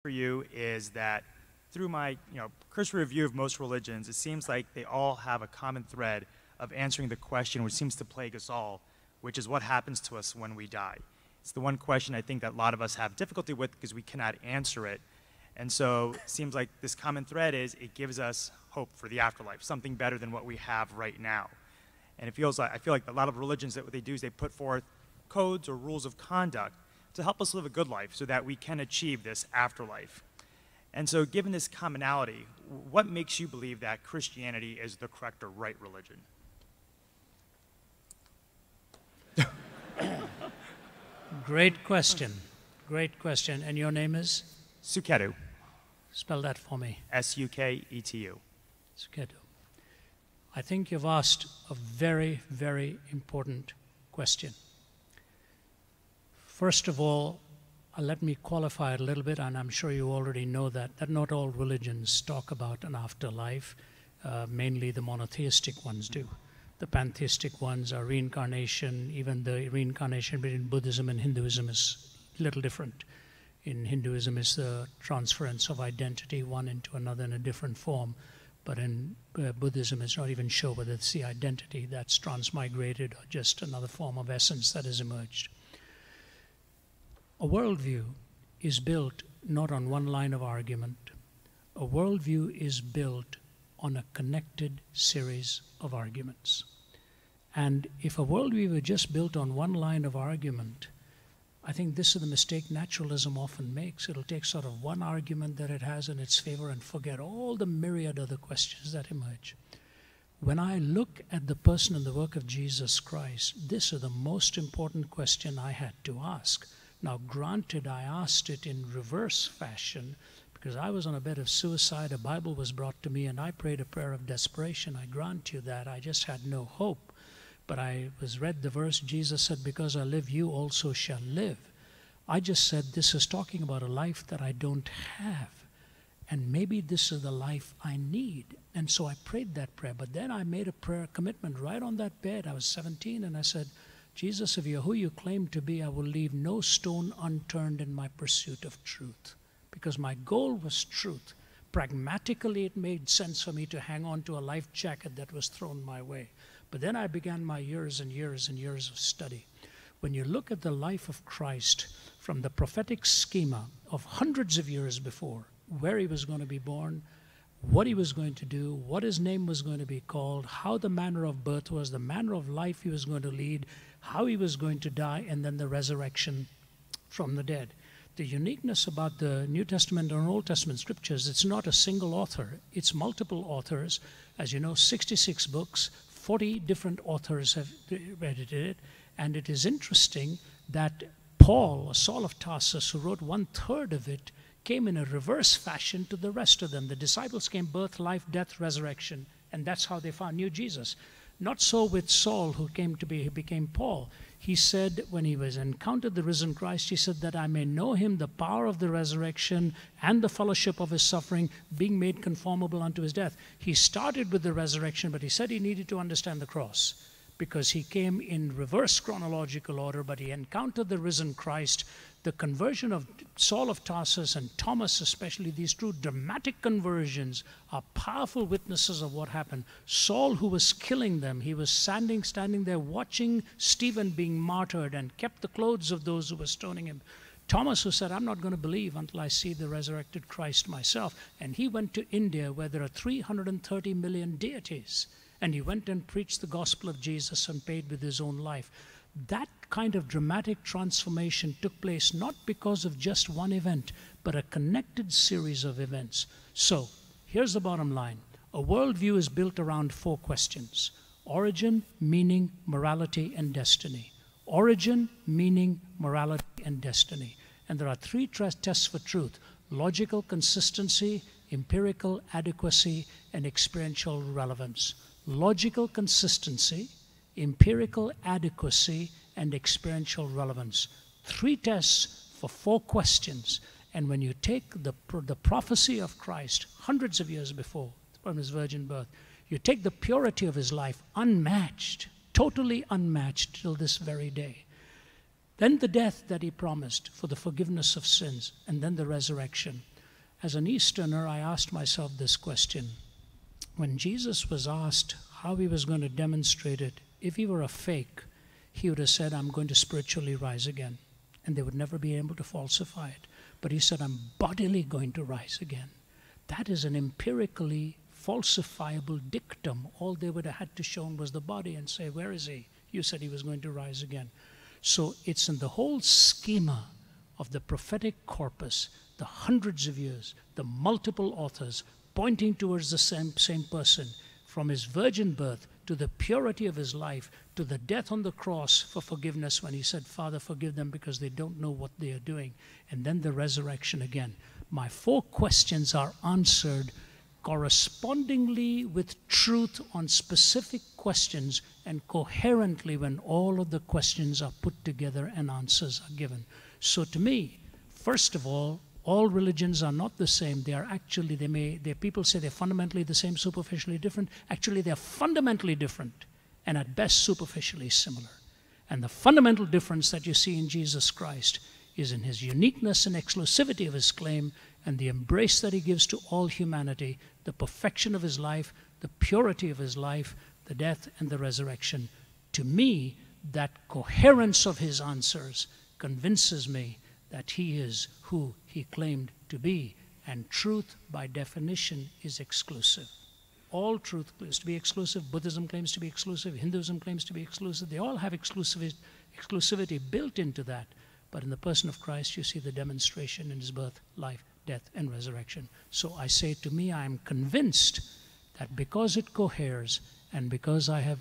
for you is that through my cursory review of most religions, it seems like they all have a common thread of answering the question which seems to plague us all, which is what happens to us when we die. It's the one question I think that a lot of us have difficulty with because we cannot answer it. And so it seems like this common thread is it gives us hope for the afterlife, something better than what we have right now. And it feels like, I feel like a lot of religions, that what they do is they put forth codes or rules of conduct to help us live a good life so that we can achieve this afterlife. And so given this commonality, what makes you believe that Christianity is the correct or right religion? Great question. Great question. And your name is? Suketu. Spell that for me. S-U-K-E-T-U. Suketu. I think you've asked a very, very important question. First of all, let me qualify it a little bit, and I'm sure you already know that not all religions talk about an afterlife. Mainly the monotheistic ones do. The pantheistic ones are reincarnation. Even the reincarnation between Buddhism and Hinduism is a little different. In Hinduism, it's the transference of identity one into another in a different form. But in Buddhism, it's not even sure whether it's the identity that's transmigrated or just another form of essence that has emerged. A worldview is built not on one line of argument. A worldview is built on a connected series of arguments. And if a worldview were just built on one line of argument, I think this is the mistake naturalism often makes. It'll take sort of one argument that it has in its favor and forget all the myriad other questions that emerge. When I look at the person and the work of Jesus Christ, this is the most important question I had to ask. Now, granted, I asked it in reverse fashion because I was on a bed of suicide, a Bible was brought to me, and I prayed a prayer of desperation. I grant you that. I just had no hope. But I read the verse, Jesus said, because I live, you also shall live. I just said, this is talking about a life that I don't have. And maybe this is the life I need. And so I prayed that prayer. But then I made a prayer commitment right on that bed. I was 17, and I said, Jesus, if you're who you claim to be, I will leave no stone unturned in my pursuit of truth. Because my goal was truth. Pragmatically, it made sense for me to hang on to a life jacket that was thrown my way. But then I began my years and years and years of study. When you look at the life of Christ from the prophetic schema of hundreds of years before, where he was going to be born, what he was going to do, what his name was going to be called, how the manner of birth was, the manner of life he was going to lead, how he was going to die, and then the resurrection from the dead. The uniqueness about the New Testament and Old Testament scriptures, it's not a single author, it's multiple authors. As you know, 66 books, 40 different authors have edited it, and it is interesting that Paul, Saul of Tarsus, who wrote 1/3 of it, came in a reverse fashion to the rest of them. The disciples came birth, life, death, resurrection, and that's how they knew Jesus. Not so with Saul, who became Paul. He said, when he encountered the risen Christ, he said that I may know him, the power of the resurrection and the fellowship of his suffering, being made conformable unto his death. He started with the resurrection, but he said he needed to understand the cross because he came in reverse chronological order, but he encountered the risen Christ. The conversion of Saul of Tarsus and Thomas especially, these two dramatic conversions are powerful witnesses of what happened. Saul, who was killing them, he was standing there watching Stephen being martyred and kept the clothes of those who were stoning him. Thomas, who said, I'm not going to believe until I see the resurrected Christ myself. And he went to India where there are 330 million deities. And he went and preached the gospel of Jesus and paid with his own life. That kind of dramatic transformation took place not because of just one event, but a connected series of events. So, here's the bottom line. A worldview is built around 4 questions: origin, meaning, morality, and destiny. Origin, meaning, morality, and destiny. And there are 3 tests for truth: logical consistency, empirical adequacy, and experiential relevance. Logical consistency, empirical adequacy, and experiential relevance. 3 tests for 4 questions. And when you take the prophecy of Christ hundreds of years before, from his virgin birth, you take the purity of his life, unmatched, totally unmatched till this very day. Then the death that he promised for the forgiveness of sins, and then the resurrection. As an Easterner, I asked myself this question. When Jesus was asked how he was going to demonstrate it, if he were a fake, he would have said, I'm going to spiritually rise again. And they would never be able to falsify it. But he said, I'm bodily going to rise again. That is an empirically falsifiable dictum. All they would have had to show was the body and say, where is he? You said he was going to rise again. So it's in the whole schema of the prophetic corpus, the hundreds of years, the multiple authors pointing towards the same person, from his virgin birth to the purity of his life, to the death on the cross for forgiveness when he said, Father, forgive them because they don't know what they are doing. And then the resurrection again. My 4 questions are answered correspondingly with truth on specific questions and coherently when all of the questions are put together and answers are given. So to me, first of all religions are not the same. They are actually, people say they're fundamentally the same, superficially different. Actually, they're fundamentally different and at best superficially similar. And the fundamental difference that you see in Jesus Christ is in his uniqueness and exclusivity of his claim and the embrace that he gives to all humanity, the perfection of his life, the purity of his life, the death and the resurrection. To me, that coherence of his answers convinces me that he is who he claimed to be. And truth, by definition, is exclusive. All truth claims to be exclusive. Buddhism claims to be exclusive. Hinduism claims to be exclusive. They all have exclusivity built into that. But in the person of Christ, you see the demonstration in his birth, life, death, and resurrection. So I say, to me, I am convinced that because it coheres and because I have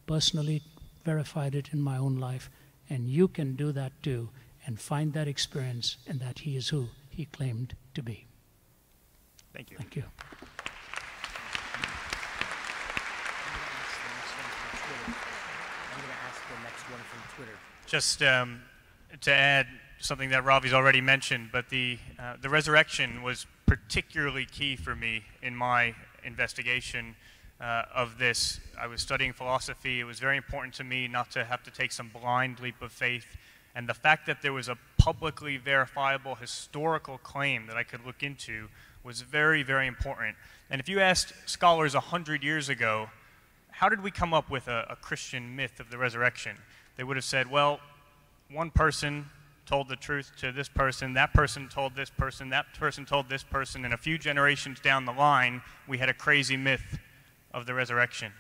personally verified it in my own life, and you can do that too, and find that experience, and that he is who he claimed to be. Thank you. Thank you. I'm going to ask the next one from Twitter. Just to add something that Ravi's already mentioned, but the resurrection was particularly key for me in my investigation of this. I was studying philosophy. It was very important to me not to have to take some blind leap of faith. And the fact that there was a publicly verifiable historical claim that I could look into was very, very important. And if you asked scholars 100 years ago, how did we come up with a Christian myth of the resurrection? They would have said, well, one person told the truth to this person, that person told this person, that person told this person, and a few generations down the line, we had a crazy myth of the resurrection.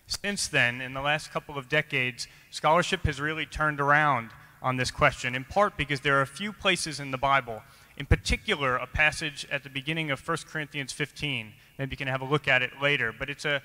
Since then, in the last couple of decades, scholarship has really turned around on this question, in part because there are a few places in the Bible, in particular a passage at the beginning of 1 Corinthians 15. Maybe you can have a look at it later, but it's a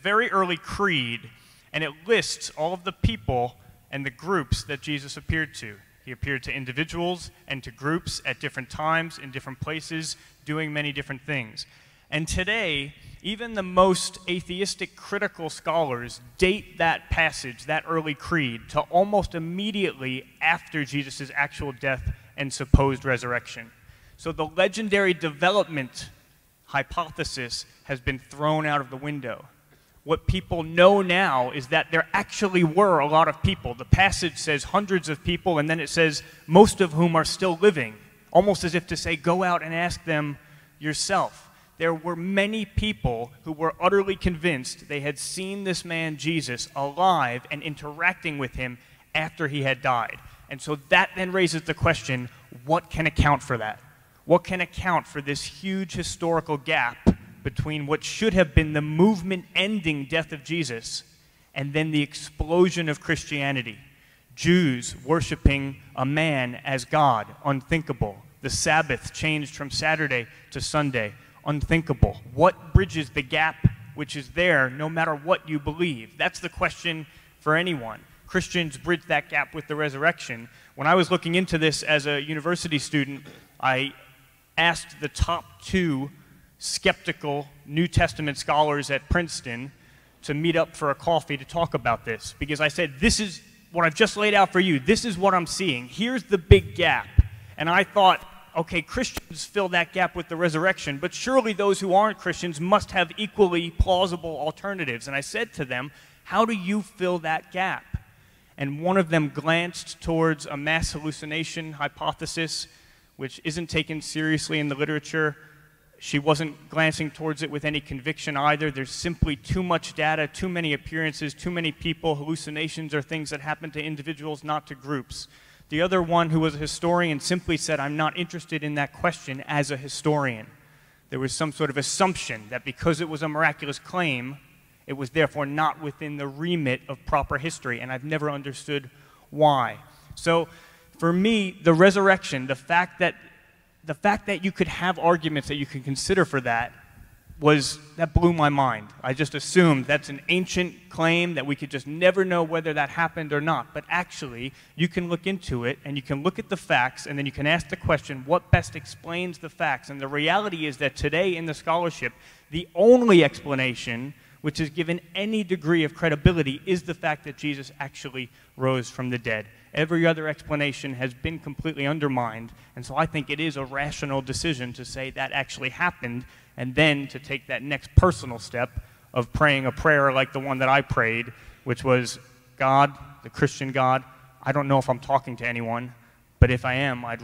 very early creed, and it lists all of the people and the groups that Jesus appeared to. He appeared to individuals and to groups at different times, in different places, doing many different things. And today, even the most atheistic critical scholars date that passage, that early creed, to almost immediately after Jesus' actual death and supposed resurrection. So the legendary development hypothesis has been thrown out of the window. What people know now is that there actually were a lot of people. The passage says hundreds of people, and then it says most of whom are still living, almost as if to say, go out and ask them yourself. There were many people who were utterly convinced they had seen this man Jesus alive and interacting with him after he had died. And so that then raises the question, what can account for that? What can account for this huge historical gap between what should have been the movement-ending death of Jesus and then the explosion of Christianity? Jews worshiping a man as God, unthinkable. The Sabbath changed from Saturday to Sunday, unthinkable. What bridges the gap which is there no matter what you believe? That's the question for anyone. Christians bridge that gap with the resurrection. When I was looking into this as a university student, I asked the top 2 skeptical New Testament scholars at Princeton to meet up for a coffee to talk about this, because I said, this is what I've just laid out for you. This is what I'm seeing. Here's the big gap. And I thought, okay, Christians fill that gap with the resurrection, but surely those who aren't Christians must have equally plausible alternatives. And I said to them, how do you fill that gap? And one of them glanced towards a mass hallucination hypothesis, which isn't taken seriously in the literature. She wasn't glancing towards it with any conviction either. There's simply too much data, too many appearances, too many people. Hallucinations are things that happen to individuals, not to groups. The other one, who was a historian, simply said, I'm not interested in that question as a historian. There was some sort of assumption that because it was a miraculous claim, it was therefore not within the remit of proper history, and I've never understood why. So for me, the resurrection, the fact that you could have arguments that you could consider for that blew my mind. I just assumed that's an ancient claim that we could just never know whether that happened or not. But actually, you can look into it, and you can look at the facts, and then you can ask the question, what best explains the facts? And the reality is that today in the scholarship, the only explanation which is given any degree of credibility is the fact that Jesus actually rose from the dead. Every other explanation has been completely undermined, and so I think it is a rational decision to say that actually happened, and then to take that next personal step of praying a prayer like the one that I prayed, which was, God, the Christian God, I don't know if I'm talking to anyone, but if I am, I'd really